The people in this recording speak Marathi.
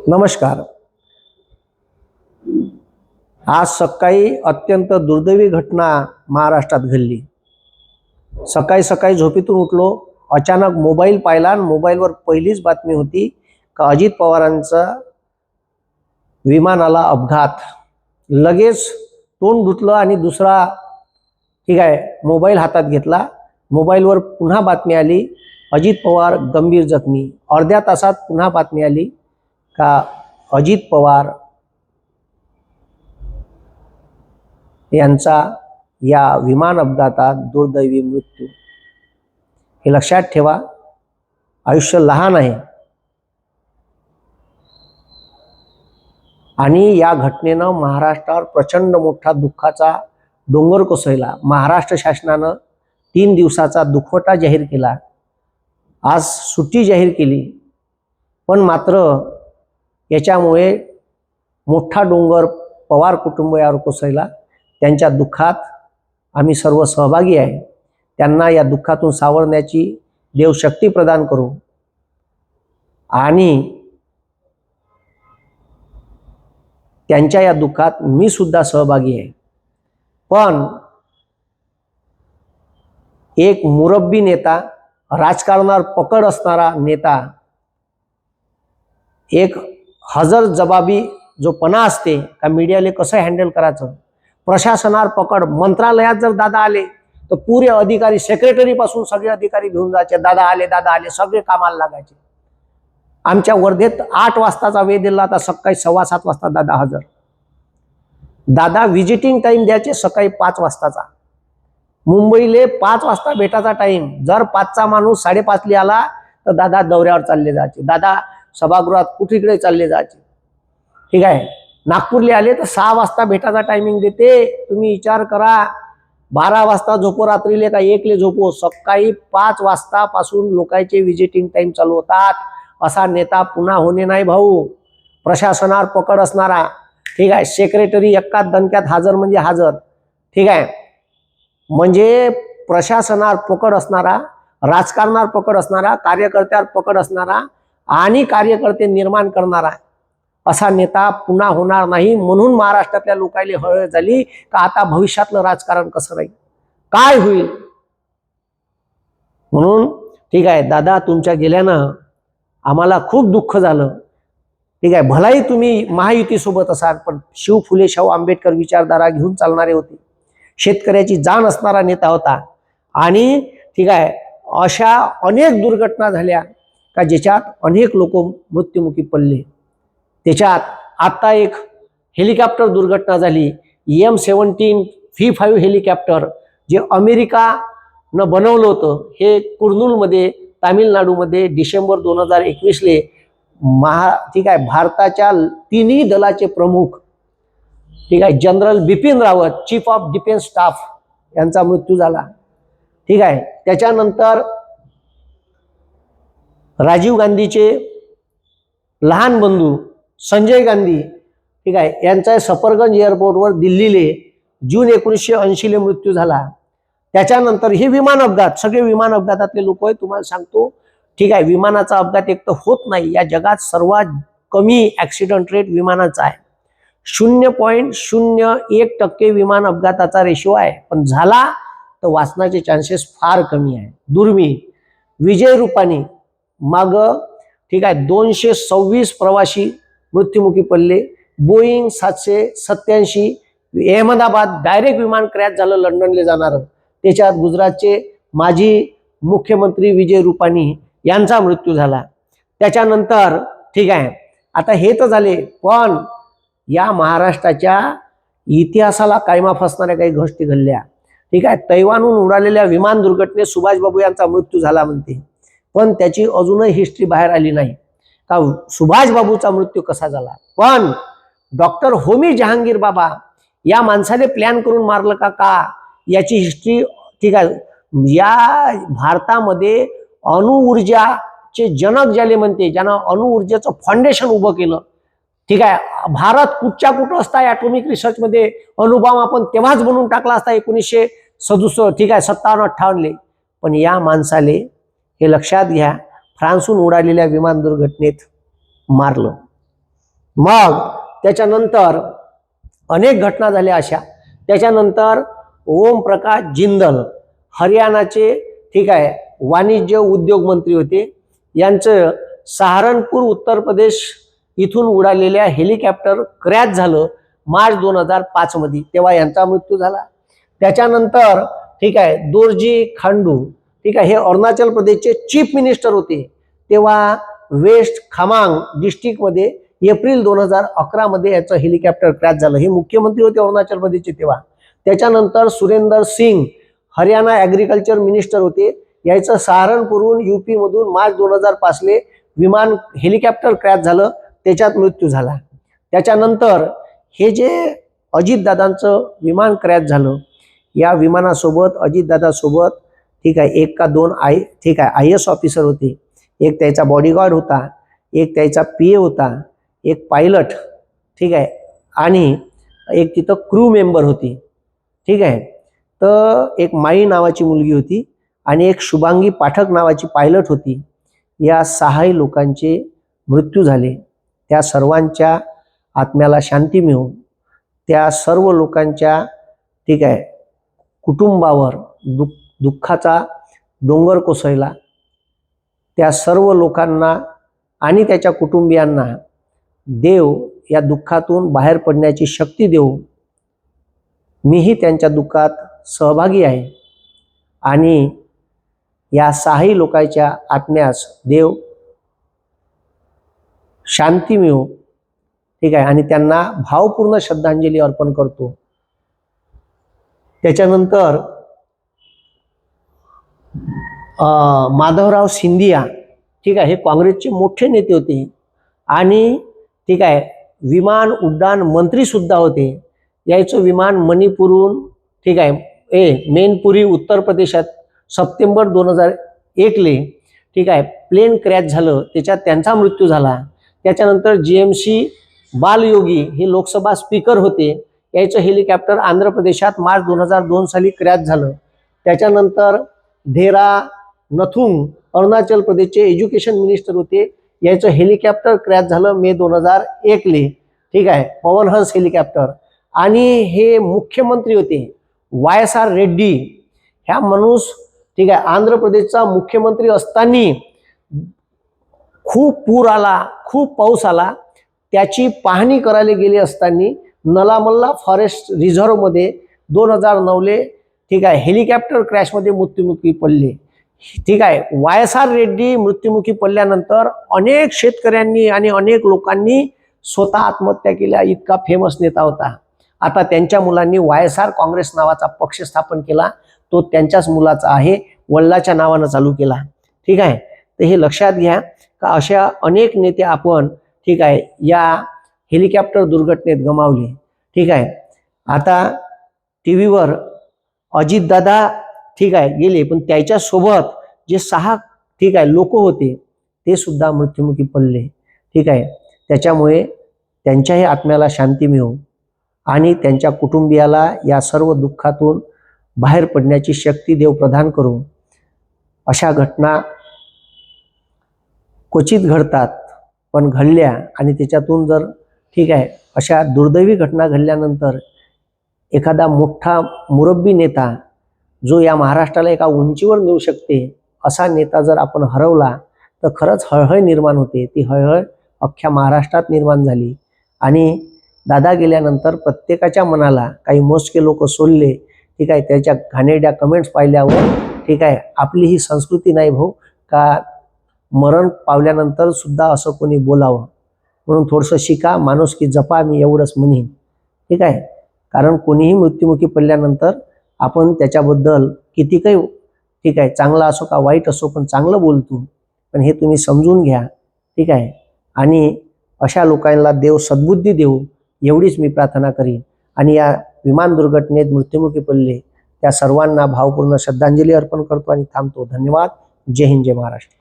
नमस्कार. आज सकाळी अत्यंत दुर्दैवी घटना महाराष्ट्रात घडली. सकाळी सकाळी झोपेतून उठलो, अचानक मोबाईल पाहिला आणि मोबाईलवर पहिलीच बातमी होती का अजित पवारांचा विमानाला अपघात. लगेच तोंड धुतलं आणि दुसरा मोबाईल हातात घेतला. मोबाईलवर पुन्हा बातमी आली, अजित पवार गंभीर जखमी. अर्ध्या तासात पुन्हा बातमी आली का अजित पवार यांचा या विमान अपघातात दुर्दैवी मृत्यू. हे लक्षात ठेवा, आयुष्य लहान आहे आणि या घटनेनं महाराष्ट्रावर प्रचंड मोठा दुःखाचा डोंगर कोसळला. महाराष्ट्र शासनानं 3 दिवसाचा दुखवटा जाहीर केला, आज सुट्टी जाहीर केली, पण मात्र याच्यामुळे मोठा डोंगर पवार कुटुंबियावर कोसळला. त्यांच्या दुःखात आम्ही सर्व सहभागी आहे. त्यांना या दुःखातून सावरण्याची देव शक्ती प्रदान करू आणि त्यांच्या या दुःखात मी सुद्धा सहभागी आहे. पण एक मुरब्बी नेता, राजकारणावर पकड असणारा नेता, एक हजर जबाबी जो पणा असते का मीडियाला कसं हँडल करायचं, प्रशासनावर पकड. मंत्रालयात जर दादा आले तर पुरे अधिकारी, सेक्रेटरी पासून सगळे अधिकारी घेऊन जायचे, दादा आले, सगळे कामाला लागायचे. आमच्या वर्धेत 8 वाजताचा वेळ दिला, आता सकाळी 7:15 वाजता दादा हजर. दादा व्हिजिटिंग टाइम द्यायचे सकाळी 5 वाजताचा. मुंबईले 5 वाजता भेटायचा टाइम. जर 5चा माणूस 5:30 आला तर दादा दौऱ्यावर चालले जायचे, दादा सभागृहात कुठेकडे चालले जायचे. ठीक आहे. नागपूरला आले तर 6 वाजता भेटायचा टायमिंग देते. तुम्ही विचार करा, 12 वाजता झोपो रात्रीले का 1ले झोपो, सकाळी 5 वाजतापासून लोकांचे व्हिजिटिंग टाइम चालू होतात. असा नेता पुन्हा होणे नाही भाऊ. प्रशासनावर पकड असणारा, ठीक आहे, सेक्रेटरी एका दणक्यात हजर म्हणजे हजर. ठीक आहे, म्हणजे प्रशासनावर पकड असणारा, राजकारणावर पकड असणारा, कार्यकर्त्यावर पकड असणारा आणि कार्यकर्ते निर्माण करणारा असा नेता पुन्हा होणार नाही. म्हणून महाराष्ट्रातल्या लोकांना हळहळ झाली का आता भविष्यातलं राजकारण कसं राहील, काय होईल. म्हणून ठीक आहे दादा, तुमच्या गेल्यानं आम्हाला खूप दुःख झालं. ठीक आहे, भलाही तुम्ही महायुतीसोबत असाल, पण शिव फुले शाहू आंबेडकर विचारधारा घेऊन चालणारे होते, शेतकऱ्याची जाण असणारा नेता होता. आणि ठीक आहे, अशा अनेक दुर्घटना झाल्या का ज्याच्यात अनेक लोक मृत्युमुखी पडले. त्याच्यात आता एक हेलिकॉप्टर दुर्घटना झाली, M17 V5 हेलिकॉप्टर, जे अमेरिकानं बनवलं होतं. हे कुर्नूलमध्ये, तामिळनाडूमध्ये डिसेंबर 2021ले ठीक आहे, भारताच्या तिन्ही दलाचे प्रमुख, ठीक आहे, general Bipin Rawat, chief of defence staff, यांचा मृत्यू झाला. ठीक आहे. त्याच्यानंतर राजीव गांधीचे लहान बंधू संजय गांधी, ठीक आहे, यांचा सफरगंज एअरपोर्टवर दिल्लीले जून 1980ले मृत्यू झाला. त्याच्यानंतर हे विमान अपघात, सगळे विमान अपघातातले लोक आहे, तुम्हाला सांगतो. ठीक आहे, विमानाचा अपघात एक तर होत नाही. या जगात सर्वात कमी ऍक्सिडेंट रेट विमानाचा आहे. 0.01% विमान अपघाताचा रेशो आहे, पण झाला तर वाचण्याचे चान्सेस फार कमी आहे, दुर्मिळ. विजय रुपानी माग, ठीक आहे, 226 प्रवासी मृत्युमुखी पडले. बोईंग 787 अहमदाबाद डायरेक्ट विमान क्रॅश झालं लंडनला जाणारं. त्याच्यात गुजरातचे माजी मुख्यमंत्री विजय रुपानी यांचा मृत्यू झाला. त्याच्यानंतर ठीक आहे, आता हे तर झाले, पण या महाराष्ट्राच्या इतिहासाला कायमा फसणाऱ्या काही गोष्टी घडल्या. ठीक आहे, तैवानहून उडालेल्या विमान दुर्घटनेत सुभाषबाबू यांचा मृत्यू झाला म्हणते, पण त्याची अजूनही हिस्ट्री बाहेर आली नाही का सुभाषबाबूचा मृत्यू कसा झाला. पण डॉक्टर होमी जहांगीर बाबा या माणसाने प्लॅन करून मारलं का याची हिस्ट्री. ठीक आहे, या भारतामध्ये अणुऊर्जाचे जनक ज्याले म्हणते, ज्यानं अणुऊर्जेचं फाउंडेशन उभं केलं. ठीक आहे, भारत कुठच्या कुठं असता ॲटॉमिक रिसर्चमध्ये, अणुबॉम्ब आपण तेव्हाच बनवून टाकला असता 1967, ठीक आहे, 57-58ले. पण या माणसाले हे लक्षात घ्या, फ्रान्सहून उडालेल्या विमान दुर्घटनेत मारलं. मग त्याच्यानंतर अनेक घटना झाल्या अशा. त्याच्यानंतर ओम प्रकाश जिंदल हरियाणाचे ठीक आहे वाणिज्य उद्योग मंत्री होते. यांचं सहारनपूर उत्तर प्रदेश इथून उडालेल्या हेलिकॉप्टर क्रॅश झालं मार्च 2005 मध्ये, तेव्हा यांचा मृत्यू झाला. त्याच्यानंतर ठीक आहे दोरजी खांडू ठीक आहे हे अरुणाचल प्रदेशचे चीफ मिनिस्टर होते. तेव्हा वेस्ट खामांग डिस्ट्रिक्टमध्ये एप्रिल 2011 मध्ये याचं हेलिकॉप्टर क्रॅश झालं. हे मुख्यमंत्री होते अरुणाचल प्रदेशचे तेव्हा. त्याच्यानंतर सुरेंदर सिंग हरियाणा ॲग्रिकल्चर मिनिस्टर होते. याचं सहारनपूरहून यूपी मधून मार्च 2005 ले विमान हेलिकॉप्टर क्रॅश झालं, त्याच्यात मृत्यू झाला. त्याच्यानंतर हे जे अजितदादांचं विमान क्रॅश झालं, या विमानासोबत अजितदादासोबत ठीक आहे एक का दोन ठीक आहे IAS ऑफिसर होते. एक त्याचा बॉडीगार्ड होता, एक त्याचा PA होता, एक पायलट ठीक आहे आणि एक तिथं क्रू मेंबर होती ठीक आहे. तर एक माई नावाची मुलगी होती आणि एक शुभांगी पाठक नावाची पायलट होती. या 6 लोकांचे मृत्यू झाले. त्या सर्वांच्या आत्म्याला शांती मिळो. त्या सर्व लोकांच्या ठीक आहे कुटुंबावर दुःखाचा डोंगर कोसळला. त्या सर्व लोकांना आणि त्याच्या कुटुंबियांना देव या दुःखातून बाहेर पडण्याची शक्ती देऊ. मीही त्यांच्या दुःखात सहभागी आहे आणि या 6 लोकांच्या आत्म्यास देव शांती मिळो ठीक आहे आणि त्यांना भावपूर्ण श्रद्धांजली अर्पण करतो. त्याच्यानंतर माधवराव सिंधिया ठीक आहे हे काँग्रेसचे मोठे नेते होते आणि ठीक आहे विमान उड्डाण मंत्री सुद्धा होते. याचं विमान मणिपूरहून ठीक आहे मेनपुरी उत्तर प्रदेशात सप्टेंबर 2001 ले ठीक आहे प्लेन क्रॅश झालं, त्याच्यात त्यांचा मृत्यू झाला. त्याच्यानंतर GMC बालयोगी हे लोकसभा स्पीकर होते. याचं हेलिकॉप्टर आंध्र प्रदेशात मार्च 2002 साली क्रॅश झालं. त्याच्यानंतर धेरा नथुंग अरुणाचल प्रदेशचे एज्युकेशन मिनिस्टर होते. याचं हेलिकॉप्टर क्रॅश झालं मे 2001 ले ठीक आहे पवनहंस हेलिकॉप्टर. आणि हे मुख्यमंत्री होते YSR रेड्डी. ह्या माणूस ठीक आहे आंध्र प्रदेशचा मुख्यमंत्री असताना खूप पूर आला, खूप पाऊस आला. त्याची पाहणी करायला गेले असताना नलामल्ला फॉरेस्ट रिझर्वमध्ये 2009 ले ठीक आहे हेलिकॉप्टर क्रॅशमध्ये मृत्युमुखी पडले ठीक आहे. YSR रेड्डी मृत्युमुखी पडल्यानंतर अनेक शेतकऱ्यांनी आणि अनेक लोकांनी स्वतः आत्महत्या केल्या. इतका फेमस नेता होता. आता त्यांच्या मुलांनी YSR काँग्रेस नावाचा पक्ष स्थापन केला. तो त्यांच्याच मुलाचा आहे, वडिलाच्या नावानं चालू केला ठीक आहे. तर हे लक्षात घ्या का अशा अनेक नेते आपण ठीक आहे या हेलिकॉप्टर दुर्घटनेत गमावले ठीक आहे. आता टीव्हीवर अजितदादा ठीक आहे गेले, पण त्याच्यासोबत जे 6 ठीक आहे लोक होते ते सुद्धा मृत्युमुखी पडले ठीक आहे. त्याच्यामुळे त्यांच्याही आत्म्याला शांती मिळो आणि त्यांच्या कुटुंबियाला या सर्व दुःखातून बाहेर पडण्याची शक्ती देव प्रदान करू. अशा घटना क्वचित घडतात, पण घडल्या आणि त्याच्यातून जर ठीक आहे अशा दुर्दैवी घटना घडल्यानंतर एखादा मोठा मुरब्बी नेता जो या महाराष्ट्राला एका उंचीवर नेऊ शकते असा नेता जर आपण हरवला तर खरंच हळहळ निर्माण होते. ती हळहळ अख्ख्या महाराष्ट्रात निर्माण झाली आणि दादा गेल्यानंतर प्रत्येकाच्या मनाला काही मोजके लोक सोडले ठीक आहे त्याच्या घाणेरड्या कमेंट्स पाहिल्यावर ठीक आहे आपली ही संस्कृती नाही भाऊ का मरण पावल्यानंतर सुद्धा असं कोणी बोलावं. म्हणून थोडंसं शिका, माणुसकी जपा, मी एवढंच म्हणेन ठीक आहे. कारण कोणीही मृत्युमुखी पडल्यानंतर आपण त्याच्याबद्दल किती काही ठीक आहे चांगला असो का वाईट असो पण चांगलं बोलतो. पण हे तुम्ही समजून घ्या ठीक आहे. आणि अशा लोकांना देव सद्बुद्धी देऊ एवढीच मी प्रार्थना करीन. आणि या विमान दुर्घटनेत मृत्युमुखी पडले त्या सर्वांना भावपूर्ण श्रद्धांजली अर्पण करतो आणि थांबतो. धन्यवाद. जय हिंद, जय महाराष्ट्र.